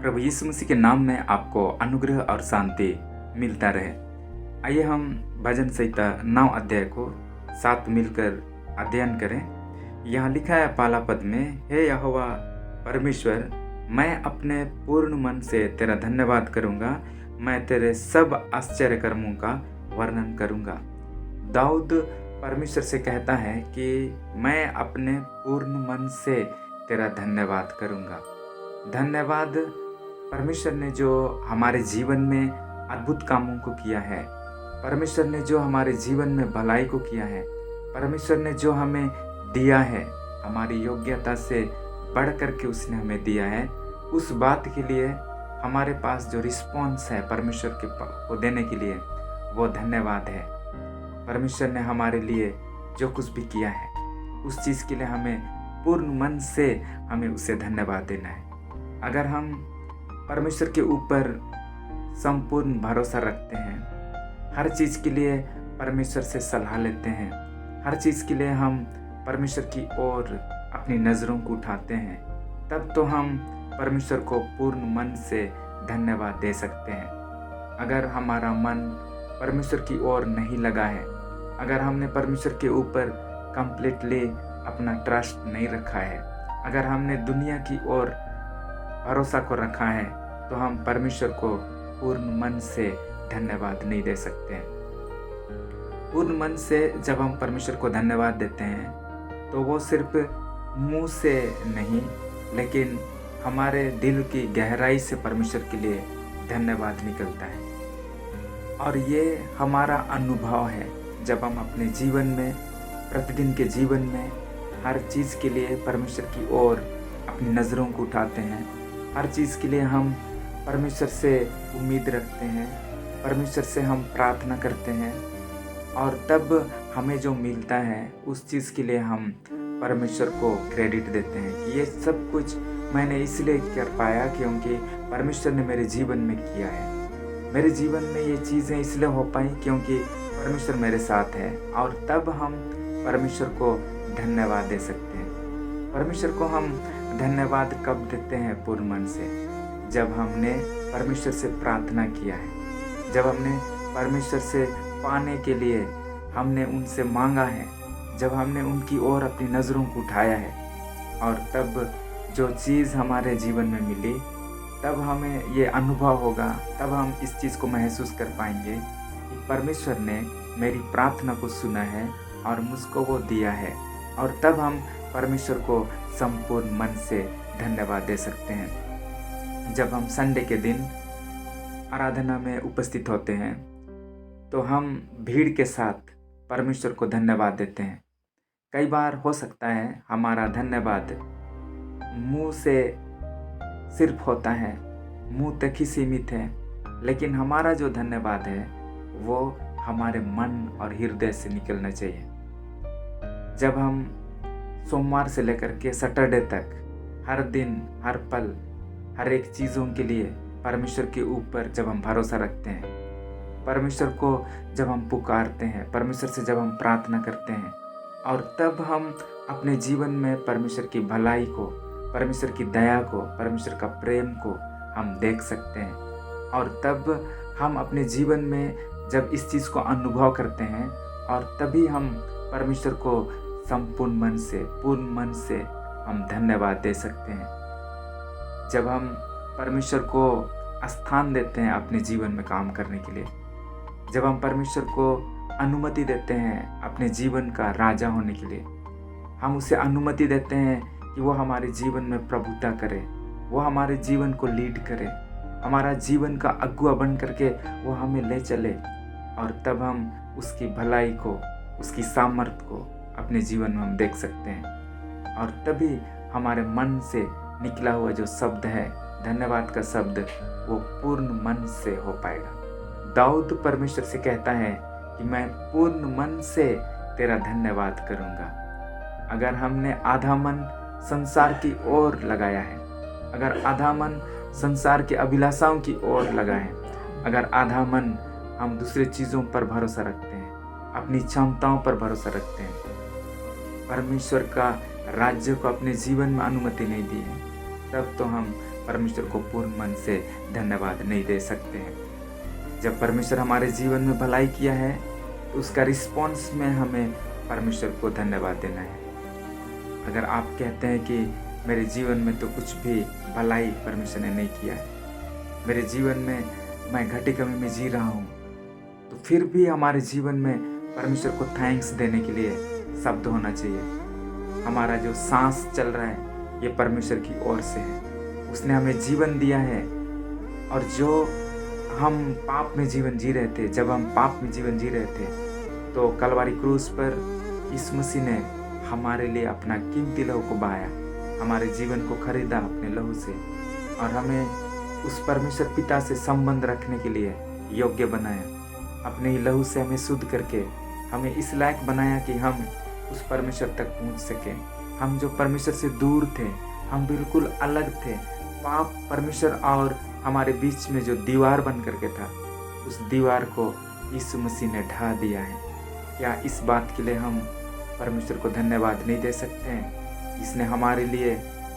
प्रभु यीशु मसीह के नाम में आपको अनुग्रह और शांति मिलता रहे। आइए हम भजन संहिता 9 अध्याय को साथ मिलकर अध्ययन करें। यहाँ लिखा है पहला पद में, हे यहोवा परमेश्वर, मैं अपने पूर्ण मन से तेरा धन्यवाद करूँगा, मैं तेरे सब आश्चर्य कर्मों का वर्णन करूँगा। दाऊद परमेश्वर से कहता है कि मैं अपने पूर्ण मन से तेरा धन्यवाद करूँगा। धन्यवाद परमेश्वर ने जो हमारे जीवन में अद्भुत कामों को किया है, परमेश्वर ने जो हमारे जीवन में भलाई को किया है, परमेश्वर ने जो हमें दिया है, हमारी योग्यता से बढ़ कर के उसने हमें दिया है, उस बात के लिए हमारे पास जो रिस्पॉन्स है परमेश्वर को देने के लिए, वो धन्यवाद है। परमेश्वर ने हमारे लिए जो कुछ भी किया है, उस चीज़ के लिए हमें पूर्ण मन से हमें उसे धन्यवाद देना है। अगर हम परमेश्वर के ऊपर संपूर्ण भरोसा रखते हैं, हर चीज़ के लिए परमेश्वर से सलाह लेते हैं, हर चीज़ के लिए हम परमेश्वर की ओर अपनी नज़रों को उठाते हैं, तब तो हम परमेश्वर को पूर्ण मन से धन्यवाद दे सकते हैं। अगर हमारा मन परमेश्वर की ओर नहीं लगा है, अगर हमने परमेश्वर के ऊपर कंप्लीटली अपना ट्रस्ट नहीं रखा है, अगर हमने दुनिया की ओर भरोसा को रखा है, तो हम परमेश्वर को पूर्ण मन से धन्यवाद नहीं दे सकते हैं। पूर्ण मन से जब हम परमेश्वर को धन्यवाद देते हैं, तो वो सिर्फ मुंह से नहीं, लेकिन हमारे दिल की गहराई से परमेश्वर के लिए धन्यवाद निकलता है। और ये हमारा अनुभव है जब हम अपने जीवन में, प्रतिदिन के जीवन में हर चीज़ के लिए परमेश्वर की ओर अपनी नज़रों को उठाते हैं, हर चीज़ के लिए हम परमेश्वर से उम्मीद रखते हैं, परमेश्वर से हम प्रार्थना करते हैं, और तब हमें जो मिलता है उस चीज़ के लिए हम परमेश्वर को क्रेडिट देते हैं कि ये सब कुछ मैंने इसलिए कर पाया क्योंकि परमेश्वर ने मेरे जीवन में किया है। मेरे जीवन में ये चीज़ें इसलिए हो पाई क्योंकि परमेश्वर मेरे साथ है, और तब हम परमेश्वर को धन्यवाद दे सकते हैं। परमेश्वर को हम धन्यवाद कब देते हैं? पूर्ण मन से, जब हमने परमेश्वर से प्रार्थना किया है, जब हमने परमेश्वर से पाने के लिए हमने उनसे मांगा है, जब हमने उनकी ओर अपनी नज़रों को उठाया है, और तब जो चीज़ हमारे जीवन में मिली, तब हमें ये अनुभव होगा, तब हम इस चीज़ को महसूस कर पाएंगे कि परमेश्वर ने मेरी प्रार्थना को सुना है और मुझको वो दिया है, और तब हम परमेश्वर को संपूर्ण मन से धन्यवाद दे सकते हैं। जब हम संडे के दिन आराधना में उपस्थित होते हैं, तो हम भीड़ के साथ परमेश्वर को धन्यवाद देते हैं। कई बार हो सकता है हमारा धन्यवाद मुंह से सिर्फ होता है, मुंह तक ही सीमित है, लेकिन हमारा जो धन्यवाद है वो हमारे मन और हृदय से निकलना चाहिए। जब हम सोमवार से लेकर के सैटरडे तक हर दिन, हर पल, हर एक चीज़ों के लिए परमेश्वर के ऊपर जब हम भरोसा रखते हैं, परमेश्वर को जब हम पुकारते हैं, परमेश्वर से जब हम प्रार्थना करते हैं, और तब हम अपने जीवन में परमेश्वर की भलाई को, परमेश्वर की दया को, परमेश्वर का प्रेम को हम देख सकते हैं। और तब हम अपने जीवन में जब इस चीज़ को अनुभव करते हैं, और तभी हम परमेश्वर को संपूर्ण मन से, पूर्ण मन से हम धन्यवाद दे सकते हैं। जब हम परमेश्वर को स्थान देते हैं अपने जीवन में काम करने के लिए, जब हम परमेश्वर को अनुमति देते हैं अपने जीवन का राजा होने के लिए, हम उसे अनुमति देते हैं कि वो हमारे जीवन में प्रभुता करे, वो हमारे जीवन को लीड करे, हमारा जीवन का अगुआ बन करके वो हमें ले चले, और तब हम उसकी भलाई को, उसकी सामर्थ्य को अपने जीवन में हम देख सकते हैं। और तभी हमारे मन से निकला हुआ जो शब्द है, धन्यवाद का शब्द, वो पूर्ण मन से हो पाएगा। दाऊद परमेश्वर से कहता है कि मैं पूर्ण मन से तेरा धन्यवाद करूँगा। अगर हमने आधा मन संसार की ओर लगाया है, अगर आधा मन संसार की अभिलाषाओं की ओर लगा है, अगर आधा मन हम दूसरे चीज़ों पर भरोसा रखते हैं, अपनी क्षमताओं पर भरोसा रखते हैं, परमेश्वर का राज्य को अपने जीवन में अनुमति नहीं दी है, तब तो हम परमेश्वर को पूर्ण मन से धन्यवाद नहीं दे सकते हैं। जब परमेश्वर हमारे जीवन में भलाई किया है तो उसका रिस्पॉन्स में हमें परमेश्वर को धन्यवाद देना है। अगर आप कहते हैं कि मेरे जीवन में तो कुछ भी भलाई परमेश्वर ने नहीं किया है, मेरे जीवन में मैं घटी कमी में जी रहा हूँ, तो फिर भी हमारे जीवन में परमेश्वर को थैंक्स देने के लिए शब्द होना चाहिए। हमारा जो सांस चल रहा है ये परमेश्वर की ओर से है, उसने हमें जीवन दिया है। और जो हम पाप में जीवन जी रहे थे, जब हम पाप में जीवन जी रहे थे तो कलवारी क्रूस पर यीशु मसीह ने हमारे लिए अपना कीमती लहू को बहाया, हमारे जीवन को खरीदा अपने लहू से, और हमें उस परमेश्वर पिता से संबंध रखने के लिए योग्य बनाया। अपने ही लहू से हमें शुद्ध करके हमें इस लायक बनाया कि हम उस परमेश्वर तक पहुंच सकें। हम जो परमेश्वर से दूर थे, हम बिल्कुल अलग थे, पाप परमेश्वर और हमारे बीच में जो दीवार बन करके था, उस दीवार को यीशु मसीह ने ढा दिया है। क्या इस बात के लिए हम परमेश्वर को धन्यवाद नहीं दे सकते हैं, जिसने हमारे लिए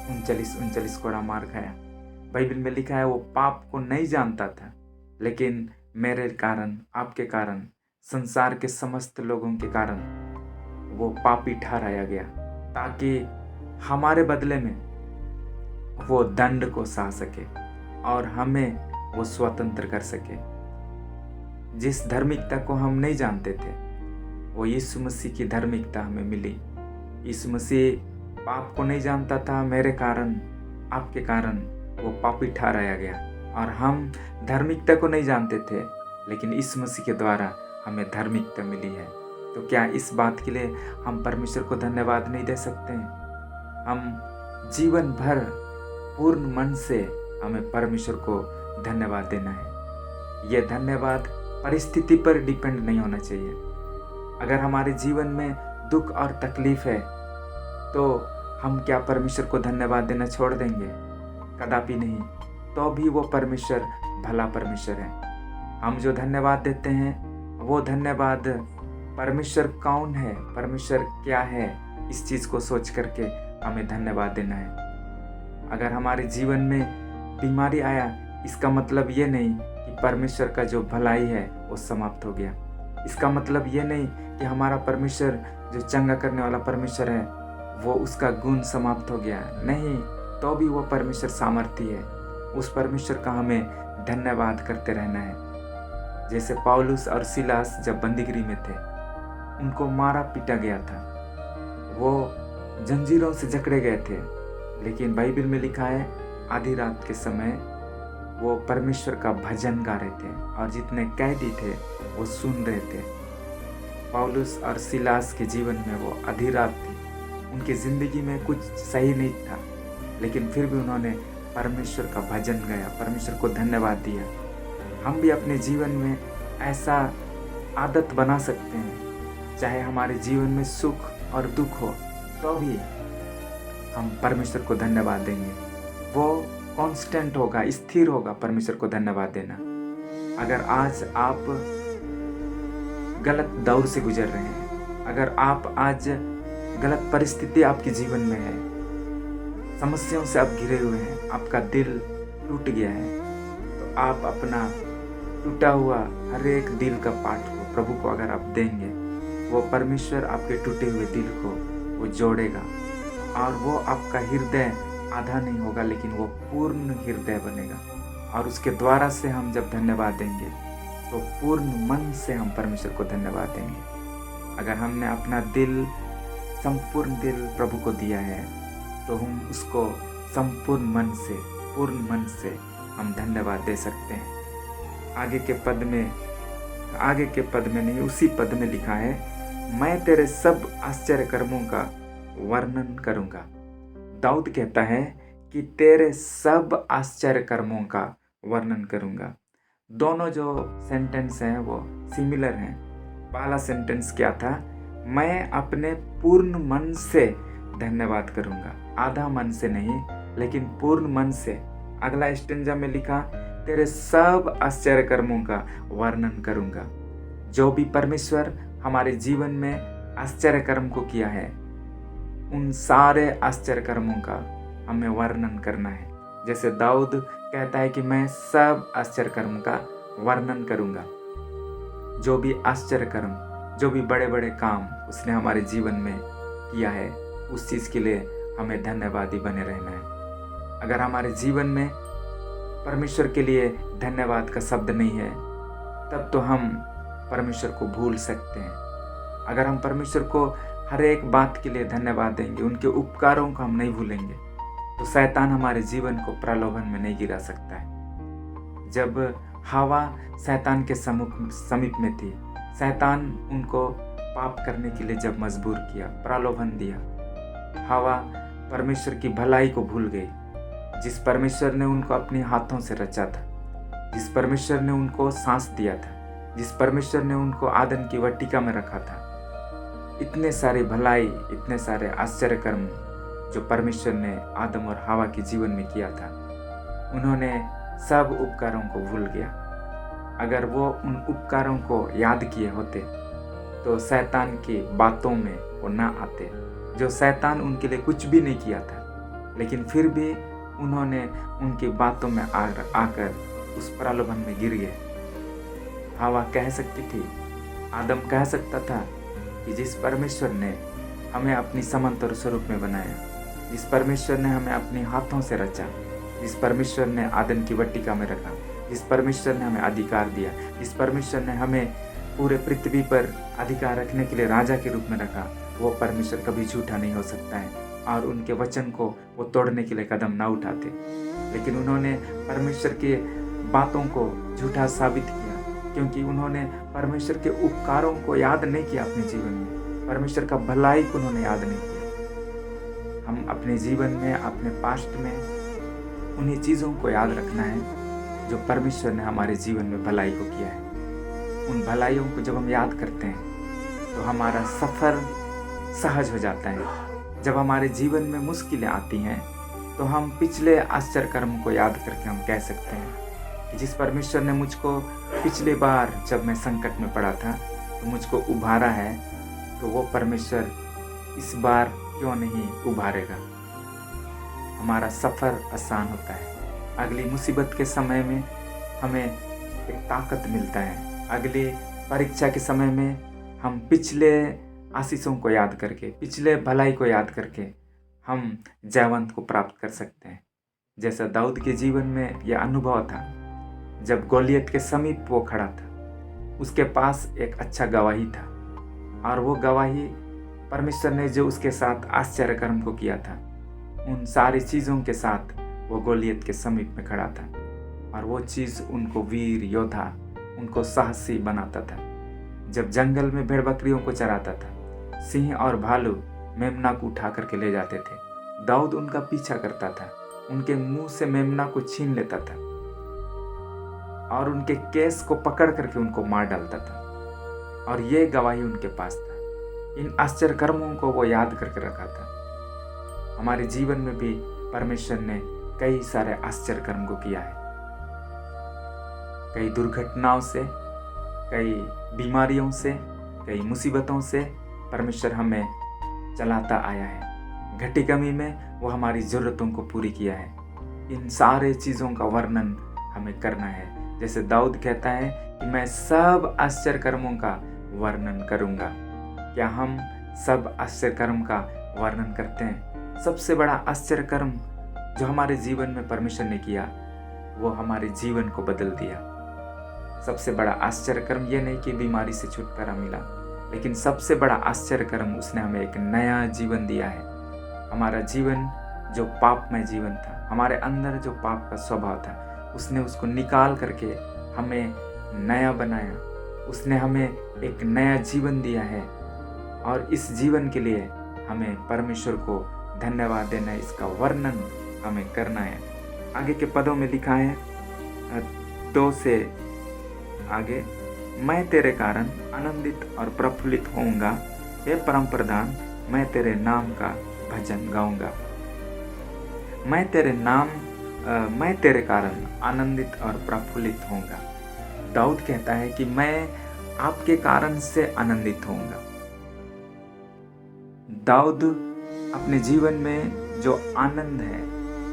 39 कोड़ा मार खाया। बाइबल में लिखा है वो पाप को नहीं जानता था, लेकिन मेरे कारण, आपके कारण, संसार के समस्त लोगों के कारण वो पापी ठहराया गया, ताकि हमारे बदले में वो दंड को सह सके और हमें वो स्वतंत्र कर सके। जिस धार्मिकता को हम नहीं जानते थे, वो यीशु मसीह की धार्मिकता हमें मिली। यीशु मसीह पाप को नहीं जानता था, मेरे कारण, आपके कारण वो पापी ठहराया गया। और हम धार्मिकता को नहीं जानते थे, लेकिन यीशु मसीह के द्वारा हमें धार्मिकता मिली है। तो क्या इस बात के लिए हम परमेश्वर को धन्यवाद नहीं दे सकते हैं? हम जीवन भर पूर्ण मन से हमें परमेश्वर को धन्यवाद देना है। यह धन्यवाद परिस्थिति पर डिपेंड नहीं होना चाहिए। अगर हमारे जीवन में दुख और तकलीफ है तो हम क्या परमेश्वर को धन्यवाद देना छोड़ देंगे? कदापि नहीं। तो भी वो परमेश्वर भला परमेश्वर है। हम जो धन्यवाद देते हैं वो धन्यवाद परमेश्वर कौन है, परमेश्वर क्या है, इस चीज़ को सोच करके हमें धन्यवाद देना है। अगर हमारे जीवन में बीमारी आया, इसका मतलब ये नहीं कि परमेश्वर का जो भलाई है वो समाप्त हो गया। इसका मतलब ये नहीं कि हमारा परमेश्वर जो चंगा करने वाला परमेश्वर है वो उसका गुण समाप्त हो गया। नहीं, तो भी वो परमेश्वर सामर्थी है। उस परमेश्वर का हमें धन्यवाद करते रहना है। जैसे पौलुस और सिलास जब बंदीगृह में थे, उनको मारा पीटा गया था, वो जंजीरों से जकड़े गए थे, लेकिन बाइबल में लिखा है आधी रात के समय वो परमेश्वर का भजन गा रहे थे और जितने कैदी थे वो सुन रहे थे। पौलुस और सिलास के जीवन में वो आधी रात थी, उनकी ज़िंदगी में कुछ सही नहीं था, लेकिन फिर भी उन्होंने परमेश्वर का भजन गाया, परमेश्वर को धन्यवाद दिया। हम भी अपने जीवन में ऐसा आदत बना सकते हैं, चाहे हमारे जीवन में सुख और दुख हो तो भी हम परमेश्वर को धन्यवाद देंगे। वो कांस्टेंट होगा, स्थिर होगा परमेश्वर को धन्यवाद देना। अगर आज आप गलत दौर से गुजर रहे हैं, अगर आप आज गलत परिस्थिति आपके जीवन में है, समस्याओं से आप घिरे हुए हैं, आपका दिल टूट गया है, तो आप अपना टूटा हुआ हर एक दिल का पार्ट को प्रभु को अगर आप देंगे, वो परमेश्वर आपके टूटे हुए दिल को वो जोड़ेगा और वो आपका हृदय आधा नहीं होगा, लेकिन वो पूर्ण हृदय बनेगा। और उसके द्वारा से हम जब धन्यवाद देंगे तो पूर्ण मन से हम परमेश्वर को धन्यवाद देंगे। अगर हमने अपना दिल, संपूर्ण दिल प्रभु को दिया है, तो हम उसको संपूर्ण मन से, पूर्ण मन से हम धन्यवाद दे सकते हैं। आगे के पद में नहीं, उसी पद में लिखा है, मैं तेरे सब आश्चर्य कर्मों का वर्णन करूंगा। दाऊद कहता है कि तेरे सब आश्चर्य कर्मों का वर्णन करूंगा। दोनों जो सेंटेंस हैं वो सिमिलर हैं। पहला सेंटेंस क्या था? मैं अपने पूर्ण मन से धन्यवाद करूंगा, आधा मन से नहीं, लेकिन पूर्ण मन से। अगला स्टेंजा में लिखा, तेरे सब आश्चर्य कर्मों का वर्णन करूंगा। जो भी परमेश्वर हमारे जीवन में आश्चर्य कर्म को किया है, उन सारे आश्चर्य कर्मों का हमें वर्णन करना है। जैसे दाऊद कहता है कि मैं सब आश्चर्य कर्म का वर्णन करूँगा। जो भी आश्चर्य कर्म, जो भी बड़े बड़े काम उसने हमारे जीवन में किया है, उस चीज़ के लिए हमें धन्यवादी बने रहना है। अगर हमारे जीवन में परमेश्वर के लिए धन्यवाद का शब्द नहीं है, तब तो हम परमेश्वर को भूल सकते हैं। अगर हम परमेश्वर को हर एक बात के लिए धन्यवाद देंगे, उनके उपकारों को हम नहीं भूलेंगे, तो शैतान हमारे जीवन को प्रलोभन में नहीं गिरा सकता है। जब हवा शैतान के समीप में थी, शैतान उनको पाप करने के लिए जब मजबूर किया, प्रलोभन दिया, हवा परमेश्वर की भलाई को भूल गई। जिस परमेश्वर ने उनको अपने हाथों से रचा था, जिस परमेश्वर ने उनको सांस दिया था, जिस परमेश्वर ने उनको आदन की वाटिका में रखा था, इतने सारे भलाई, इतने सारे आश्चर्य कर्म जो परमेश्वर ने आदम और हवा के जीवन में किया था, उन्होंने सब उपकारों को भूल गया। अगर वो उन उपकारों को याद किए होते तो शैतान की बातों में वो ना आते। जो शैतान उनके लिए कुछ भी नहीं किया था, लेकिन फिर भी उन्होंने उनकी बातों में आकर उस प्रलोभन में गिर गए। हवा कह सकती थी, आदम कह सकता था कि जिस परमेश्वर ने हमें अपनी समांतर स्वरूप में बनाया, जिस परमेश्वर ने हमें अपने हाथों से रचा, जिस परमेश्वर ने आदन की वाटिका में रखा, जिस परमेश्वर ने हमें अधिकार दिया, जिस परमेश्वर ने हमें पूरे पृथ्वी पर अधिकार रखने के लिए राजा के रूप में रखा, वो परमेश्वर कभी झूठा नहीं हो सकता है और उनके वचन को वो तोड़ने के लिए कदम ना उठाते। लेकिन उन्होंने परमेश्वर के बातों को झूठा साबित किया, क्योंकि उन्होंने परमेश्वर के उपकारों को याद नहीं किया अपने जीवन में, परमेश्वर का भलाई को उन्होंने याद नहीं किया। हम अपने जीवन में, अपने पास्ट में उन्हीं चीज़ों को याद रखना है जो परमेश्वर ने हमारे जीवन में भलाई को किया है। उन भलाइयों को जब हम याद करते हैं तो हमारा सफ़र सहज हो जाता है। जब हमारे जीवन में मुश्किलें आती हैं तो हम पिछले आश्चर्य कर्म को याद करके हम कह सकते हैं कि जिस परमेश्वर ने मुझको पिछली बार जब मैं संकट में पड़ा था तो मुझको उभारा है, तो वो परमेश्वर इस बार क्यों नहीं उभारेगा। हमारा सफ़र आसान होता है। अगली मुसीबत के समय में हमें एक ताकत मिलता है। अगली परीक्षा के समय में हम पिछले आशीषों को याद करके, पिछले भलाई को याद करके हम जयवंत को प्राप्त कर सकते हैं। जैसा दाऊद के जीवन में यह अनुभव था, जब गोलियत के समीप वो खड़ा था, उसके पास एक अच्छा गवाही था, और वो गवाही परमेश्वर ने जो उसके साथ आश्चर्य कर्म को किया था, उन सारी चीज़ों के साथ वो गोलियत के समीप में खड़ा था, और वो चीज़ उनको वीर योद्धा, उनको साहसी बनाता था। जब जंगल में भेड़ बकरियों को चराता था, सिंह और भालू मेमना को उठा करके ले जाते थे, दाऊद उनका पीछा करता था, उनके मुंह से मेमना को छीन लेता था और उनके केस को पकड़ करके उनको मार डालता था, और ये गवाही उनके पास था। इन आश्चर्य कर्मों को वो याद करके रखा था। हमारे जीवन में भी परमेश्वर ने कई सारे आश्चर्य कर्म को किया है। कई दुर्घटनाओं से, कई बीमारियों से, कई मुसीबतों से परमेश्वर हमें चलाता आया है। घटी कमी में वो हमारी ज़रूरतों को पूरी किया है। इन सारे चीज़ों का वर्णन हमें करना है। जैसे दाऊद कहता है कि मैं सब आश्चर्य कर्मों का वर्णन करूँगा। क्या हम सब आश्चर्य कर्म का वर्णन करते हैं? सबसे बड़ा आश्चर्य कर्म जो हमारे जीवन में परमेश्वर ने किया, वो हमारे जीवन को बदल दिया। सबसे बड़ा आश्चर्य कर्म ये नहीं कि बीमारी से छुटकारा मिला, लेकिन सबसे बड़ा आश्चर्य कर्म उसने हमें एक नया जीवन दिया है। हमारा जीवन जो पापमय जीवन था, हमारे अंदर जो पाप का स्वभाव था, उसने उसको निकाल करके हमें नया बनाया। उसने हमें एक नया जीवन दिया है, और इस जीवन के लिए हमें परमेश्वर को धन्यवाद देना है, इसका वर्णन हमें करना है। आगे के पदों में लिखा है 2 से आगे, मैं तेरे कारण आनंदित और प्रफुल्लित होऊंगा, हे परम प्रधान, मैं तेरे नाम का भजन गाऊंगा। मैं तेरे कारण आनंदित और प्रफुल्लित होऊंगा। दाऊद कहता है कि मैं आपके कारण से आनंदित होऊंगा। दाऊद अपने जीवन में जो आनंद है,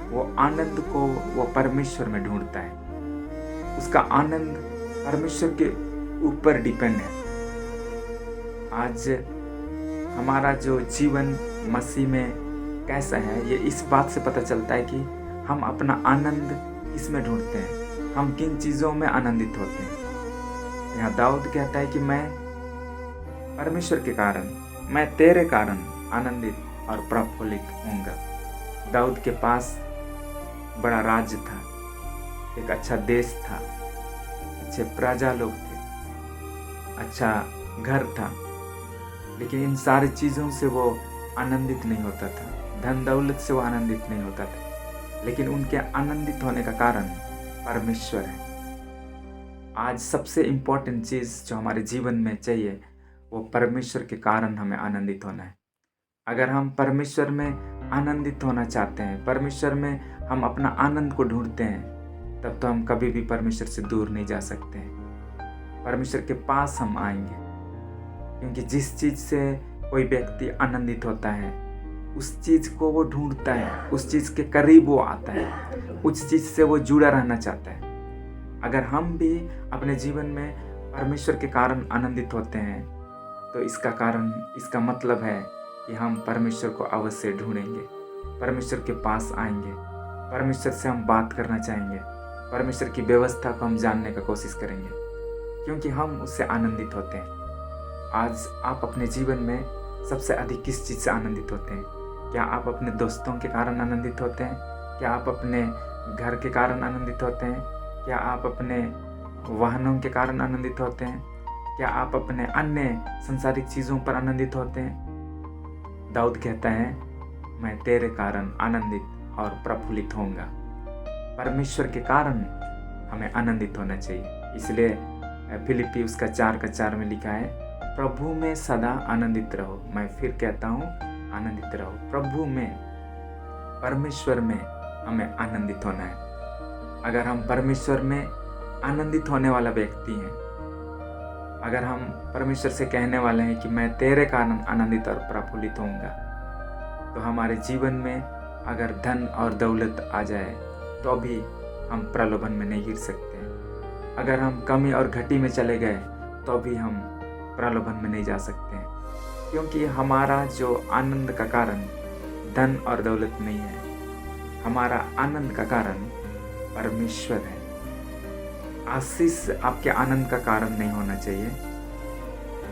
वो आनंद को वो परमेश्वर में ढूंढता है। उसका आनंद परमेश्वर के ऊपर डिपेंड है। आज हमारा जो जीवन मसीह में कैसा है, ये इस बात से पता चलता है कि हम अपना आनंद किसमें ढूंढते हैं, हम किन चीज़ों में आनंदित होते हैं। यहाँ दाऊद कहता है कि मैं परमेश्वर के कारण, मैं तेरे कारण आनंदित और प्रफुल्लित होऊंगा। दाऊद के पास बड़ा राज्य था, एक अच्छा देश था, अच्छे प्रजा लोग थे, अच्छा घर था, लेकिन इन सारी चीज़ों से वो आनंदित नहीं होता था, धन दौलत से वो आनंदित नहीं होता था, लेकिन उनके आनंदित होने का कारण परमेश्वर है। आज सबसे इम्पोर्टेंट चीज़ जो हमारे जीवन में चाहिए वो परमेश्वर के कारण हमें आनंदित होना है। अगर हम परमेश्वर में आनंदित होना चाहते हैं, परमेश्वर में हम अपना आनंद को ढूंढते हैं, तब तो हम कभी भी परमेश्वर से दूर नहीं जा सकते हैं। परमेश्वर के पास हम आएंगे, क्योंकि जिस चीज़ से कोई व्यक्ति आनंदित होता है उस चीज़ को वो ढूंढता है, उस चीज़ के करीब वो आता है, उस चीज़ से वो जुड़ा रहना चाहता है। अगर हम भी अपने जीवन में परमेश्वर के कारण आनंदित होते हैं तो इसका मतलब है कि हम परमेश्वर को अवश्य ढूंढेंगे, परमेश्वर के पास आएंगे, परमेश्वर से हम बात करना चाहेंगे, परमेश्वर की व्यवस्था को हम जानने का कोशिश करेंगे, क्योंकि हम उससे आनंदित होते हैं। आज आप अपने जीवन में सबसे अधिक किस चीज़ से आनंदित होते हैं? क्या आप अपने दोस्तों के कारण आनंदित होते हैं? क्या आप अपने घर के कारण आनंदित होते हैं? क्या आप अपने वाहनों के कारण आनंदित होते हैं? क्या आप अपने अन्य संसारिक चीज़ों पर आनंदित होते हैं? दाऊद कहता है, मैं तेरे कारण आनंदित और प्रफुल्लित होऊंगा। परमेश्वर के कारण हमें आनंदित होना चाहिए। इसलिए फिलिप्पी उसका 4:4 में लिखा है, प्रभु में सदा आनंदित रहो। मैं फिर कहता हूँ, आनंदित रहो। प्रभु में, परमेश्वर में हमें आनंदित होना है। अगर हम परमेश्वर में आनंदित होने वाला व्यक्ति हैं, अगर हम परमेश्वर से कहने वाले हैं कि मैं तेरे कारण आनंदित और प्रफुल्लित होऊंगा, तो हमारे जीवन में अगर धन और दौलत आ जाए तो भी हम प्रलोभन में नहीं गिर सकते। अगर हम कमी और घटी में चले गए तो भी हम प्रलोभन में नहीं जा सकते हैं, क्योंकि हमारा जो आनंद का कारण धन और दौलत नहीं है, हमारा आनंद का कारण परमेश्वर है। आशीष आपके आनंद का कारण नहीं होना चाहिए।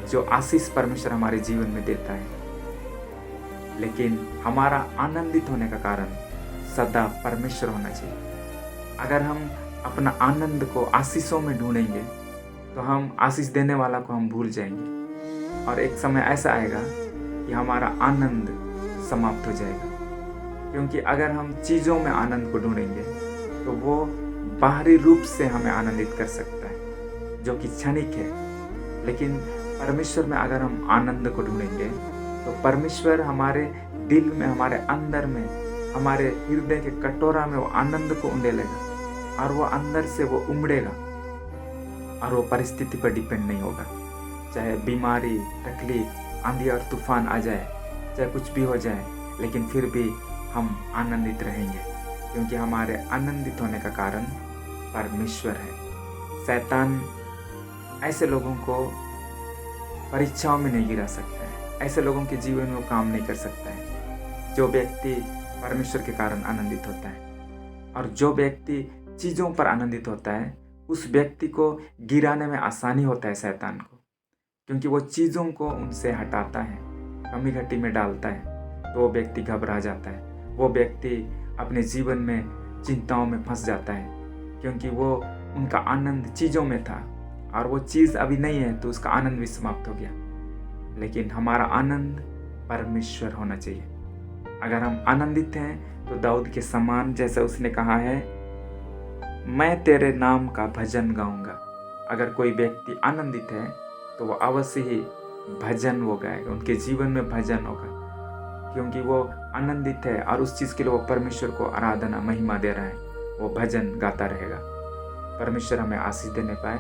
जो आशीष परमेश्वर हमारे जीवन में देता है, लेकिन हमारा आनंदित होने का कारण सदा परमेश्वर होना चाहिए। अगर हम अपना आनंद को आशीषों में ढूंढेंगे तो हम आशीष देने वाला को हम भूल जाएंगे, और एक समय ऐसा आएगा कि हमारा आनंद समाप्त हो जाएगा। क्योंकि अगर हम चीज़ों में आनंद को ढूंढेंगे तो वो बाहरी रूप से हमें आनंदित कर सकता है, जो कि क्षणिक है, लेकिन परमेश्वर में अगर हम आनंद को ढूंढेंगे तो परमेश्वर हमारे दिल में, हमारे अंदर में, हमारे हृदय के कटोरा में वो आनंद को उंडेलेगा, और वो अंदर से वो उमड़ेगा, और वो परिस्थिति पर डिपेंड नहीं होगा। चाहे बीमारी, तकलीफ, आंधी और तूफान आ जाए, चाहे कुछ भी हो जाए, लेकिन फिर भी हम आनंदित रहेंगे, क्योंकि हमारे आनंदित होने का कारण परमेश्वर है। शैतान ऐसे लोगों को परीक्षाओं में नहीं गिरा सकता है, ऐसे लोगों के जीवन में वो काम नहीं कर सकता है। जो व्यक्ति परमेश्वर के कारण आनंदित होता है, और जो व्यक्ति चीज़ों पर आनंदित होता है, उस व्यक्ति को गिराने में आसानी होता है शैतान को, क्योंकि वो चीज़ों को उनसे हटाता है, कमी घटी में डालता है, तो वो व्यक्ति घबरा जाता है, वो व्यक्ति अपने जीवन में चिंताओं में फंस जाता है, क्योंकि वो उनका आनंद चीज़ों में था, और वो चीज़ अभी नहीं है तो उसका आनंद भी समाप्त हो गया। लेकिन हमारा आनंद परमेश्वर होना चाहिए। अगर हम आनंदित हैं तो दाऊद के समान, जैसा उसने कहा है, मैं तेरे नाम का भजन गाऊंगा। अगर कोई व्यक्ति आनंदित है तो वो अवश्य ही भजन वो गाएगा, उनके जीवन में भजन होगा, क्योंकि वो आनंदित है और उस चीज़ के लिए वो परमेश्वर को आराधना, महिमा दे रहा है, वो भजन गाता रहेगा। परमेश्वर हमें आशीष देने पाए।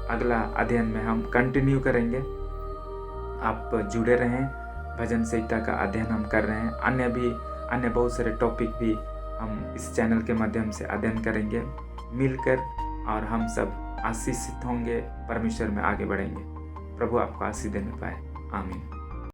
अगला अध्ययन में हम कंटिन्यू करेंगे। आप जुड़े रहें, भजन संहिता का अध्ययन हम कर रहे हैं। अन्य बहुत सारे टॉपिक भी हम इस चैनल के माध्यम से अध्ययन करेंगे मिलकर, और हम सब आशीषित होंगे, परमेश्वर में आगे बढ़ेंगे। प्रभु आपको आशीष देने पाए। आमीन।